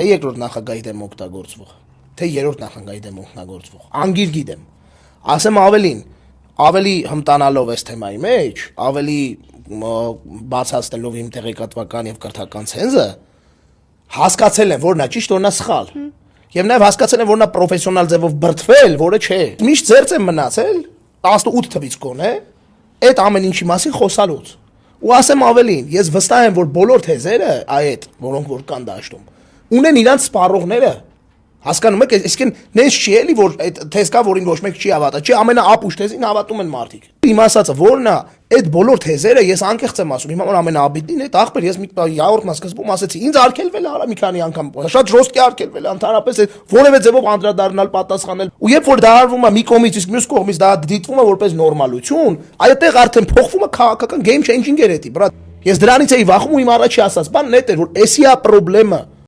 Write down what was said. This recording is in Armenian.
թե երկրորդ նախագահի դեմ օգտագործվող, թե երրորդ նախագահի դեմ օգտագործվող, անգիր գիտեմ, ասեմ ավելի հմտանալով այս թեմայի մեջ, ավելի բացացնելով իմ տեղեկատվական եւ կրթական ցենզը, հասկացել եմ, որ նա ճիշտ, որ նա սխալ։ Եվ նաեւ հասկացել եմ, որ նա պրոֆեսիոնալ ձևով բրդվել, որը չէ։ Միշտ ձերծ եմ մնացել 18 թվից գոնե, այդ ամեն ինչի մասին խոսալուց։ Ու ասեմ ավելին, ես վստահ եմ, որ բոլոր թեզերը այդ, որոնք որ կան դաշտում, ունեն իրանց սպառողները։ Հասկանում եք, այսինքն նես չի էլի, որ այդ թեզ կա, որին ոչ մեկ չի հավատա, չի ամենաապուշ թեզին հավատում են մարդիկ։ Իմ ասածը որն է, այդ բոլոր թեզերը ես անկեղծ եմ ասում, հիմա ամենաաբիդին այդ ախպեր, ես մի հաղորդման սկզբում ասեցի, ինձ արգելվել է, հələ մի քանի անգամ, շատ ժոստկի արգելվել է, ընդհանրապես որևէ ձևով անդրադառնալ, պատասխանել։ Ու երբ որ դա արվում է մի կողմից, իսկ մյուս կողմից դա դիտվում է որպես նորմալություն, այդտեղ արդեն փոխվում է քաղաքական game changer է դա, բրատ։ Ես դրանից էի վախում ու իմ առաջի ասած բանն էդ էր, որ էսի է խնդրեմը։